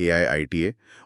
AIITA,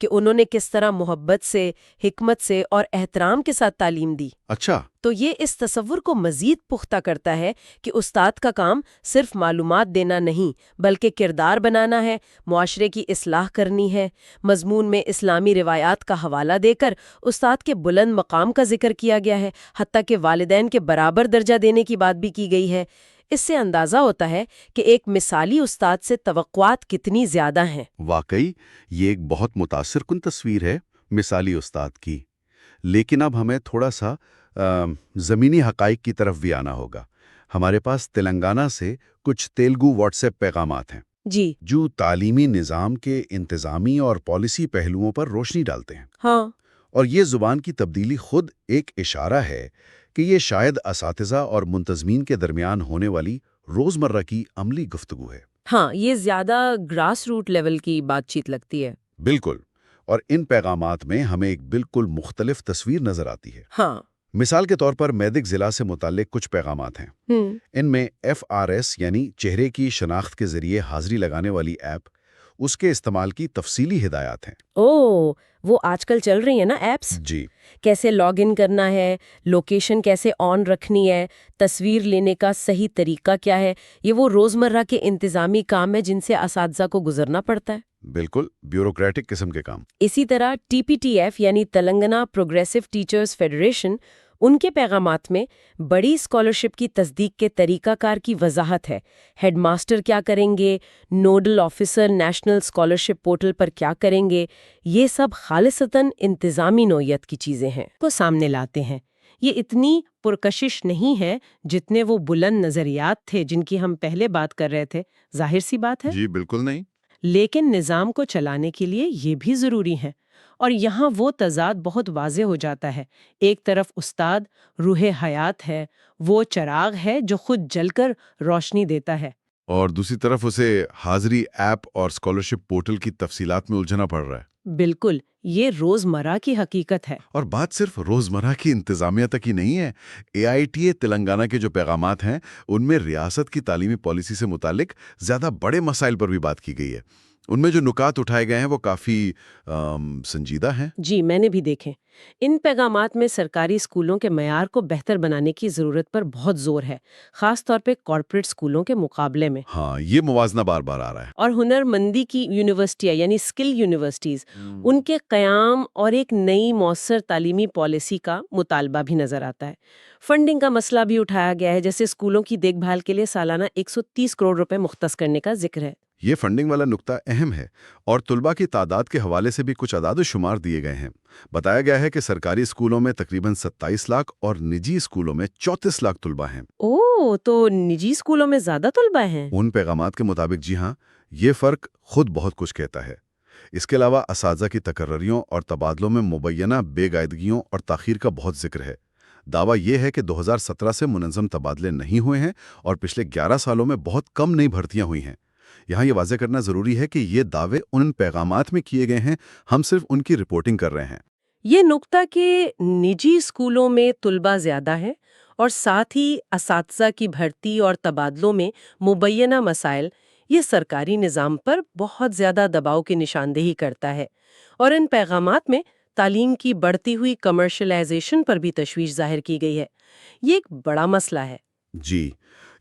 کہ انہوں نے کس طرح محبت سے، حکمت سے اور احترام کے ساتھ تعلیم دی۔ اچھا، تو یہ اس تصور کو مزید پختہ کرتا ہے کہ استاد کا کام صرف معلومات دینا نہیں بلکہ کردار بنانا ہے، معاشرے کی اصلاح کرنی ہے۔ مضمون میں اسلامی روایات کا حوالہ دے کر استاد کے بلند مقام کا ذکر کیا گیا ہے، حتیٰ کہ والدین کے برابر درجہ دینے کی بات بھی کی گئی ہے۔ اس سے اندازہ ہوتا ہے کہ ایک مثالی استاد سے توقعات کتنی زیادہ ہیں۔ واقعی یہ ایک بہت متاثر کن تصویر ہے مثالی استاد کی۔ لیکن اب ہمیں تھوڑا سا زمینی حقائق کی طرف بھی آنا ہوگا۔ ہمارے پاس تلنگانہ سے کچھ تیلگو واٹس ایپ پیغامات ہیں جی جو تعلیمی نظام کے انتظامی اور پالیسی پہلوؤں پر روشنی ڈالتے ہیں، ہاں، اور یہ زبان کی تبدیلی خود ایک اشارہ ہے کہ یہ شاید اساتذہ اور منتظمین کے درمیان ہونے والی روزمرہ کی عملی گفتگو ہے۔ ہاں، یہ زیادہ گراس روٹ لیول کی بات چیت لگتی ہے۔ بالکل، اور ان پیغامات میں ہمیں ایک بالکل مختلف تصویر نظر آتی ہے۔ ہاں، مثال کے طور پر میدک ضلع سے متعلق کچھ پیغامات ہیں۔ ان میں FRS یعنی چہرے کی شناخت کے ذریعے حاضری لگانے والی ایپ، اس کے استعمال کی تفصیلی ہدایات ہیں۔ او، وہ آج کل چل رہی ہیں نا ایپس؟ جی، کیسے لاگ ان کرنا ہے، لوکیشن کیسے آن رکھنی ہے، تصویر لینے کا صحیح طریقہ کیا ہے، یہ وہ روزمرہ کے انتظامی کام ہے جن سے اساتذہ کو گزرنا پڑتا ہے۔ بالکل بیوروکریٹک قسم کے کام۔ اسی طرح TPTF یعنی تلنگانہ پروگریسو ٹیچرز فیڈریشن، ان کے پیغامات میں بڑی اسکالرشپ کی تصدیق کے طریقہ کار کی وضاحت ہے۔ ہیڈ ماسٹر کیا کریں گے، nodal officer national scholarship portal پر کیا کریں گے، یہ سب خالصتاً انتظامی نوعیت کی چیزیں ہیں کو سامنے لاتے ہیں۔ یہ اتنی پرکشش نہیں ہے جتنے وہ بلند نظریات تھے جن کی ہم پہلے بات کر رہے تھے، ظاہر سی بات ہے۔ جی بالکل نہیں۔ لیکن نظام کو چلانے کے لیے یہ بھی ضروری ہے، اور یہاں وہ تضاد بہت واضح ہو جاتا ہے۔ ایک طرف استاد روح حیات ہے، وہ چراغ ہے جو خود جل کر روشنی دیتا ہے، اور دوسری طرف اسے حاضری ایپ اور اسکالرشپ پورٹل کی تفصیلات میں الجھنا پڑ رہا ہے۔ بالکل، یہ روزمرہ کی حقیقت ہے۔ اور بات صرف روزمرہ کی انتظامیہ تک ہی نہیں ہے۔ AITA تلنگانہ کے جو پیغامات ہیں ان میں ریاست کی تعلیمی پالیسی سے متعلق زیادہ بڑے مسائل پر بھی بات کی گئی ہے۔ ان میں جو نکات اٹھائے گئے ہیں وہ کافی سنجیدہ ہیں۔ جی، میں نے بھی دیکھے۔ ان پیغامات میں سرکاری اسکولوں کے معیار کو بہتر بنانے کی ضرورت پر بہت زور ہے، خاص طور پہ کارپوریٹ اسکولوں کے مقابلے میں۔ ہاں، یہ موازنہ بار بار آ رہا ہے۔ اور ہنر مندی کی یونیورسٹیاں یعنی اسکل یونیورسٹیز، ان کے قیام اور ایک نئی مؤثر تعلیمی پالیسی کا مطالبہ بھی نظر آتا ہے۔ فنڈنگ کا مسئلہ بھی اٹھایا گیا ہے، جیسے اسکولوں کی دیکھ بھال کے لیے سالانہ 130 کروڑ روپے مختص کرنے کا ذکر ہے۔ یہ فنڈنگ والا نقطہ اہم ہے، اور طلباء کی تعداد کے حوالے سے بھی کچھ اعداد و شمار دیے گئے ہیں۔ بتایا گیا ہے کہ سرکاری اسکولوں میں تقریباً 27 لاکھ اور نجی اسکولوں میں 34 لاکھ طلباء ہیں۔ اوہ، تو نجی اسکولوں میں زیادہ طلباء ہیں؟ ان پیغامات کے مطابق جی ہاں، یہ فرق خود بہت کچھ کہتا ہے۔ اس کے علاوہ اساتذہ کی تقرریوں اور تبادلوں میں مبینہ بے قاعدگیوں اور تاخیر کا بہت ذکر ہے۔ دعویٰ یہ ہے کہ 2017 سے منظم تبادلے نہیں ہوئے ہیں اور پچھلے 11 سالوں میں بہت کم نئی بھرتیاں ہوئی ہیں۔ یہاں یہ واضح کرنا ضروری ہے کہ یہ دعوے ان پیغامات میں کیے گئے ہیں، ہم صرف ان کی رپورٹنگ کر رہے ہیں۔ یہ نقطہ کہ نجی اسکولوں میں طلباء زیادہ ہیں اور ساتھ ہی اساتذہ کی بھرتی اور تبادلوں میں مبینہ مسائل، یہ سرکاری نظام پر بہت زیادہ دباؤ کی نشاندہی کرتا ہے، اور ان پیغامات میں تعلیم کی بڑھتی ہوئی کمرشلائزیشن پر بھی تشویش ظاہر کی گئی ہے۔ یہ ایک بڑا مسئلہ ہے۔ جی،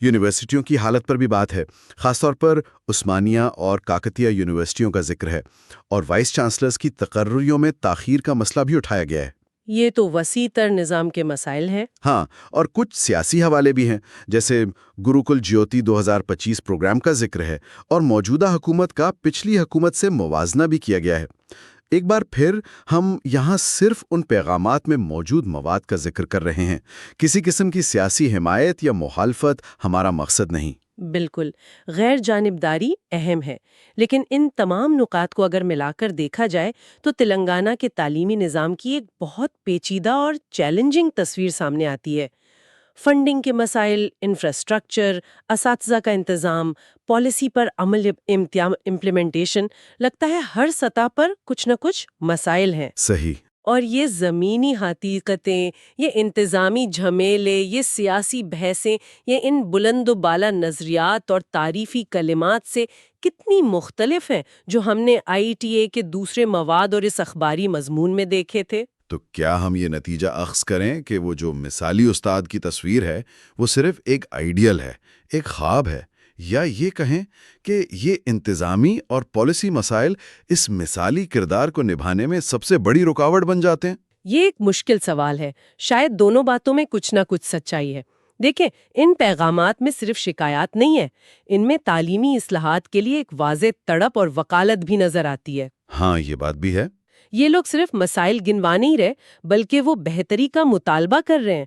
یونیورسٹیوں کی حالت پر بھی بات ہے، خاص طور پر عثمانیہ اور کاکتیہ یونیورسٹیوں کا ذکر ہے، اور وائس چانسلرز کی تقرریوں میں تاخیر کا مسئلہ بھی اٹھایا گیا ہے۔ یہ تو وسیع تر نظام کے مسائل ہیں۔ ہاں، اور کچھ سیاسی حوالے بھی ہیں، جیسے گروکل جیوتی 2025 پروگرام کا ذکر ہے، اور موجودہ حکومت کا پچھلی حکومت سے موازنہ بھی کیا گیا ہے۔ ایک بار پھر ہم یہاں صرف ان پیغامات میں موجود مواد کا ذکر کر رہے ہیں، کسی قسم کی سیاسی حمایت یا مخالفت ہمارا مقصد نہیں۔ بالکل، غیر جانبداری اہم ہے، لیکن ان تمام نکات کو اگر ملا کر دیکھا جائے تو تلنگانہ کے تعلیمی نظام کی ایک بہت پیچیدہ اور چیلنجنگ تصویر سامنے آتی ہے۔ فنڈنگ کے مسائل، انفراسٹرکچر، اساتذہ کا انتظام، پالیسی پر عمل امپلیمنٹیشن، لگتا ہے ہر سطح پر کچھ نہ کچھ مسائل ہیں۔ صحیح۔ اور یہ زمینی حقیقتیں، یہ انتظامی جھمیلے، یہ سیاسی بحثیں، یہ ان بلند و بالا نظریات اور تعریفی کلمات سے کتنی مختلف ہیں جو ہم نے IETA کے دوسرے مواد اور اس اخباری مضمون میں دیکھے تھے۔ تو کیا ہم یہ نتیجہ اخذ کریں کہ وہ جو مثالی استاد کی تصویر ہے وہ صرف ایک آئیڈیل ہے، ایک خواب ہے، یا یہ کہیں کہ یہ انتظامی اور پالیسی مسائل اس مثالی کردار کو نبھانے میں سب سے بڑی رکاوٹ بن جاتے ہیں؟ یہ ایک مشکل سوال ہے، شاید دونوں باتوں میں کچھ نہ کچھ سچائی ہے۔ دیکھیں، ان پیغامات میں صرف شکایات نہیں ہے، ان میں تعلیمی اصلاحات کے لیے ایک واضح تڑپ اور وکالت بھی نظر آتی ہے۔ ہاں، یہ بات بھی ہے۔ یہ لوگ صرف مسائل گنوا نہیں رہے، بلکہ وہ بہتری کا مطالبہ کر رہے ہیں۔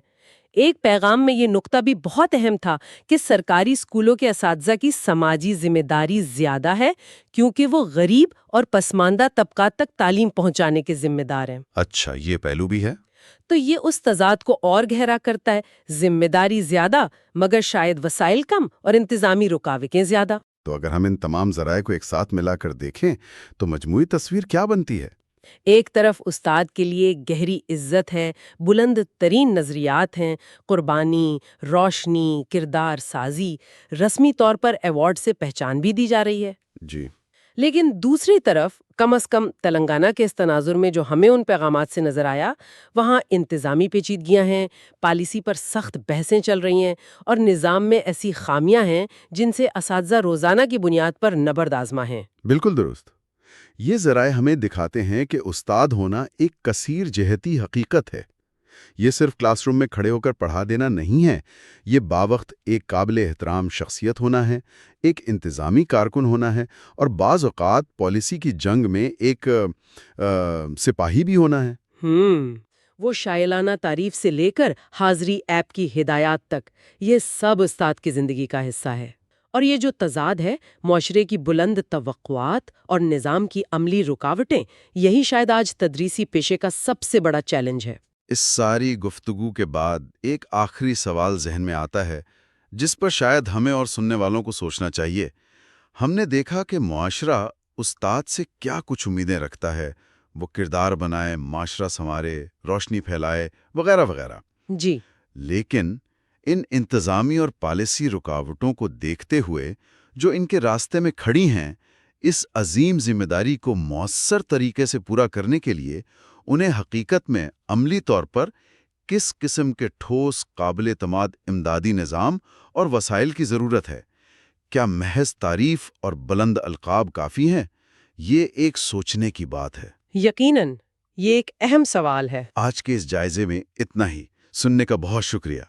ایک پیغام میں یہ نقطہ بھی بہت اہم تھا کہ سرکاری اسکولوں کے اساتذہ کی سماجی ذمہ داری زیادہ ہے، کیونکہ وہ غریب اور پسماندہ طبقات تک تعلیم پہنچانے کے ذمہ دار ہیں۔ اچھا، یہ پہلو بھی ہے۔ تو یہ اس تضاد کو اور گہرا کرتا ہے، ذمہ داری زیادہ مگر شاید وسائل کم اور انتظامی رکاوٹیں زیادہ۔ تو اگر ہم ان تمام ذرائع کو ایک ساتھ ملا کر دیکھیں تو مجموعی تصویر کیا بنتی ہے؟ ایک طرف استاد کے لیے گہری عزت ہے، بلند ترین نظریات ہیں، قربانی، روشنی، کردار سازی، رسمی طور پر ایوارڈ سے پہچان بھی دی جا رہی ہے۔ جی، لیکن دوسری طرف کم از کم تلنگانہ کے اس تناظر میں جو ہمیں ان پیغامات سے نظر آیا، وہاں انتظامی پیچیدگیاں ہیں، پالیسی پر سخت بحثیں چل رہی ہیں، اور نظام میں ایسی خامیاں ہیں جن سے اساتذہ روزانہ کی بنیاد پر نبرد آزما ہیں۔ بالکل درست۔ یہ ذرائع ہمیں دکھاتے ہیں کہ استاد ہونا ایک کثیر جہتی حقیقت ہے۔ یہ صرف کلاس روم میں کھڑے ہو کر پڑھا دینا نہیں ہے، یہ باوقت ایک قابل احترام شخصیت ہونا ہے، ایک انتظامی کارکن ہونا ہے، اور بعض اوقات پالیسی کی جنگ میں ایک سپاہی بھی ہونا ہے۔ وہ شائلانہ تعریف سے لے کر حاضری ایپ کی ہدایات تک، یہ سب استاد کی زندگی کا حصہ ہے۔ اور یہ جو تضاد ہے، معاشرے کی بلند توقعات اور نظام کی عملی رکاوٹیں، یہی شاید آج تدریسی پیشے کا سب سے بڑا چیلنج ہے۔ اس ساری گفتگو کے بعد ایک آخری سوال ذہن میں آتا ہے جس پر شاید ہمیں اور سننے والوں کو سوچنا چاہیے۔ ہم نے دیکھا کہ معاشرہ استاد سے کیا کچھ امیدیں رکھتا ہے، وہ کردار بنائے، معاشرہ سنوارے، روشنی پھیلائے، وغیرہ وغیرہ۔ جی، لیکن ان انتظامی اور پالیسی رکاوٹوں کو دیکھتے ہوئے جو ان کے راستے میں کھڑی ہیں، اس عظیم ذمہ داری کو مؤثر طریقے سے پورا کرنے کے لیے انہیں حقیقت میں عملی طور پر کس قسم کے ٹھوس، قابل اعتماد امدادی نظام اور وسائل کی ضرورت ہے؟ کیا محض تعریف اور بلند القاب کافی ہیں؟ یہ ایک سوچنے کی بات ہے۔ یقیناً یہ ایک اہم سوال ہے۔ آج کے اس جائزے میں اتنا ہی۔ سننے کا بہت شکریہ۔